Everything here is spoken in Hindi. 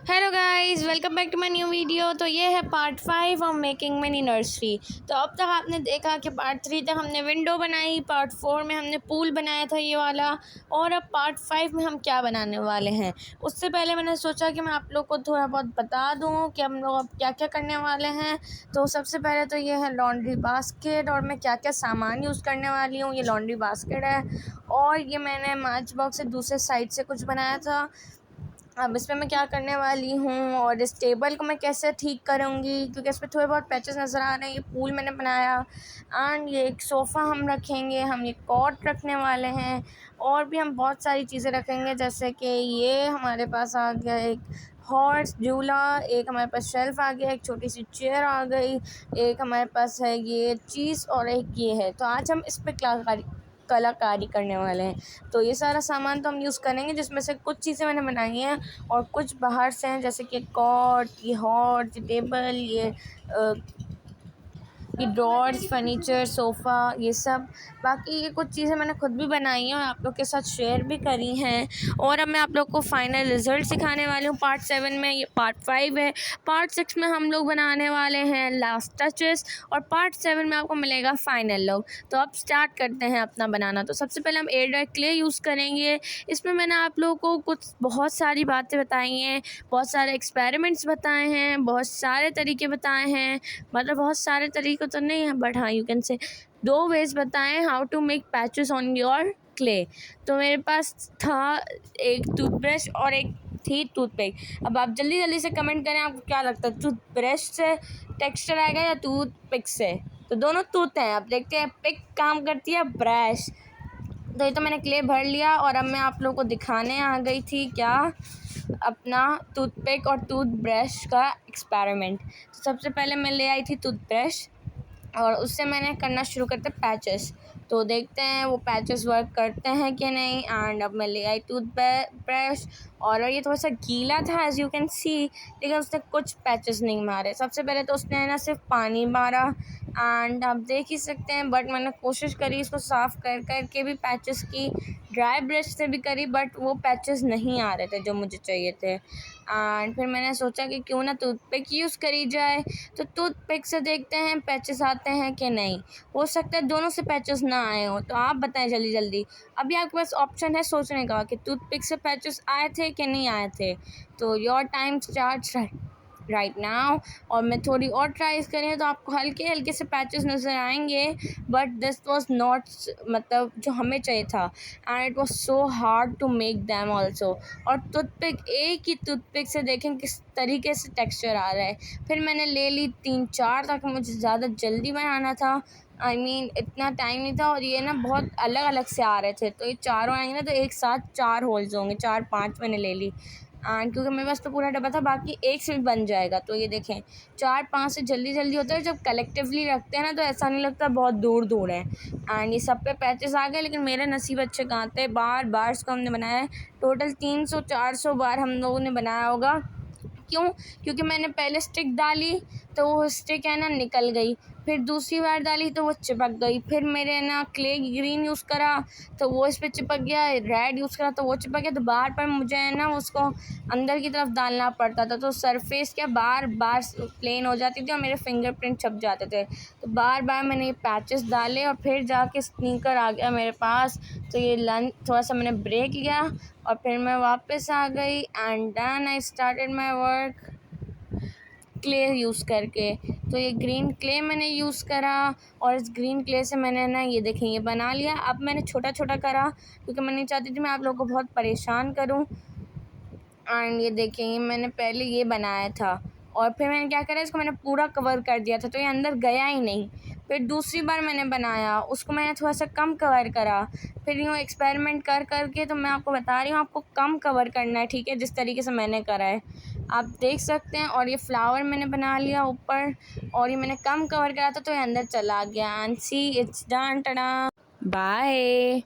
Hello guys, welcome back to my new video. तो ये है part 5 of making mini nursery. तो अब तक आपने देखा कि पार्ट 3 तक हमने विंडो बनाई, पार्ट 4 में हमने पूल बनाया था ये वाला, और अब पार्ट 5 में हम क्या बनाने वाले हैं। उससे पहले मैंने सोचा कि मैं आप लोग को थोड़ा बहुत बता दूं कि हम लोग अब क्या क्या करने वाले हैं। तो सबसे पहले तो ये है लॉन्ड्री बास्केट, और मैं क्या क्या सामान यूज़ करने वाली हूँ। ये लॉन्ड्री बास्केट है, और ये मैंने मैच बॉक्स से दूसरे साइड से कुछ बनाया था। अब इसमें मैं क्या करने वाली हूँ, और इस टेबल को मैं कैसे ठीक करूँगी, क्योंकि इस पर थोड़े बहुत पैचेस नज़र आ रहे हैं। ये पूल मैंने बनाया, एंड ये एक सोफ़ा हम रखेंगे, हम ये कॉट रखने वाले हैं, और भी हम बहुत सारी चीज़ें रखेंगे। जैसे कि ये हमारे पास आ गया एक हॉर्स झूला, एक हमारे पास शेल्फ़ आ गया, एक छोटी सी चेयर आ गई, एक हमारे पास है ये चीज़, और एक ये है। तो आज हम इस पर कलाकारी करने वाले हैं। तो ये सारा सामान तो हम यूज़ करेंगे, जिसमें से कुछ चीज़ें मैंने बनाई हैं और कुछ बाहर से हैं, जैसे कि कॉट, ये हॉट, ये टेबल, ये ड्रॉर्स, फर्नीचर, सोफ़ा, ये सब। बाकी ये कुछ चीज़ें मैंने खुद भी बनाई हैं और आप लोग के साथ शेयर भी करी हैं। और अब मैं आप लोग को फ़ाइनल रिज़ल्ट सिखाने वाली हूँ। पार्ट 7 में, ये पार्ट 5 है। पार्ट 6 में हम लोग बनाने वाले हैं लास्ट टचेस, और पार्ट 7 में आपको मिलेगा फ़ाइनल लुक। तो अब स्टार्ट करते हैं अपना बनाना। तो सबसे पहले हम एयर ड्राई क्ले यूज़ करेंगे। इसमें मैंने आप लोगों को कुछ बहुत सारी बातें बताई हैं, बहुत सारे एक्सपेरिमेंट्स बताए हैं, बहुत सारे तरीके बताए हैं। मतलब बहुत सारे तरीके तो नहीं है, बट हाँ, यू कैन से 2 वेज बताएं how to make patches on your clay. तो मेरे पास था एक टूथब्रश और एक थी टूथपिक। अब आप जल्दी जल्दी से कमेंट करें, आपको क्या लगता है, टूथब्रश से टेक्सचर आएगा या टूथपिक से। तो दोनों टूथ हैं, अब देखते हैं पिक काम करती है ब्रश। तो ये तो मैंने क्ले भर लिया, और अब मैं आप लोगों को दिखाने आ गई थी क्या, अपना टूथपिक और टूथब्रश का एक्सपेरिमेंट। तो सबसे पहले मैं ले आई थी टूथब्रश, और उससे मैंने करना शुरू करते पैचेस। तो देखते हैं वो पैचेस वर्क करते हैं कि नहीं। एंड अब मैं ले आई टूथब्रश, और ये थोड़ा सा गीला था एज़ यू कैन सी, लेकिन उसने कुछ पैचेस नहीं मारे। सबसे पहले तो उसने ना सिर्फ पानी मारा, एंड आप देख ही सकते हैं, बट मैंने कोशिश करी इसको साफ़ कर कर के भी पैचेस की, ड्राई ब्रश से भी करी, बट वो पैचेस नहीं आ रहे थे जो मुझे चाहिए थे। एंड फिर मैंने सोचा कि क्यों ना टूथपिक यूज़ करी जाए। तो टूथपिक से देखते हैं पैचेस आते हैं कि नहीं। हो सकता है दोनों से पैचेस ना आए हों, तो आप बताएं जल्दी जल्दी। अभी आपके पास ऑप्शन है सोचने का कि टूथपिक से पैचेस आए थे कि नहीं आए थे। तो your time starts right now. और मैं थोड़ी और ट्राइज करें तो आपको हल्के हल्के से पैचेस नज़र आएंगे, बट दिस वॉज नॉट मतलब जो हमें चाहिए था, and it was so hard to make them also. और टूथपिक, एक ही टूथपिक से देखें किस तरीके से टेक्सचर आ रहा है। फिर मैंने ले ली 3-4, ताकि मुझे ज़्यादा जल्दी बनाना था। इतना टाइम नहीं था, और ये ना बहुत अलग अलग से आ रहे थे। तो ये चारों आएंगे ना, तो एक साथ 4 होल्स होंगे, 4-5 मैंने ले ली। एंड क्योंकि मेरे पास तो पूरा डब्बा था, बाकी एक से भी बन जाएगा। तो ये देखें 4-5 से जल्दी जल्दी होता है। जब कलेक्टिवली रखते हैं ना, तो ऐसा नहीं लगता बहुत दूर दूर है। एंड ये सब पे पैचेस आ गए, लेकिन मेरे नसीब अच्छे कहाँ थे, बार बार इसको हमने बनाया है। टोटल 300-400 बार हम लोगों ने बनाया होगा। क्यों? क्योंकि मैंने पहले स्टिक डाली, तो वो स्टिक है ना निकल गई। फिर दूसरी बार डाली तो वो चिपक गई। फिर मेरे ना क्ले ग्रीन यूज़ करा तो वो इस पर चिपक गया। रेड यूज़ करा तो वो चिपक गया। तो बार बार मुझे है ना उसको अंदर की तरफ डालना पड़ता था, तो सरफेस क्या बार बार प्लेन हो जाती थी और मेरे फिंगरप्रिंट छप जाते थे। तो बार बार मैंने ये पैचेस डाले, और फिर जाके स्नीकर आ गया मेरे पास। तो ये लंच थोड़ा सा मैंने ब्रेक लिया, और फिर मैं वापस आ गई, and then I started my work clay use करके। तो ये ग्रीन क्ले मैंने यूज़ करा, और इस ग्रीन क्ले से मैंने ना ये देखें ये बना लिया। अब मैंने छोटा छोटा करा, क्योंकि मैं नहीं चाहती थी मैं आप लोगों को बहुत परेशान करूं। एंड ये देखें ये मैंने पहले ये बनाया था, और फिर मैंने क्या करा, इसको मैंने पूरा कवर कर दिया था, तो ये अंदर गया ही नहीं। फिर दूसरी बार मैंने बनाया, उसको मैंने थोड़ा सा कम कवर करा। फिर यूँ एक्सपेरिमेंट कर करके, तो मैं आपको बता रही हूँ आपको कम कवर करना है, ठीक है, जिस तरीके से मैंने करा है आप देख सकते हैं। और ये फ्लावर मैंने बना लिया ऊपर, और ये मैंने कम कवर करा था, तो ये अंदर चला गया। And see it's done, tada, bye.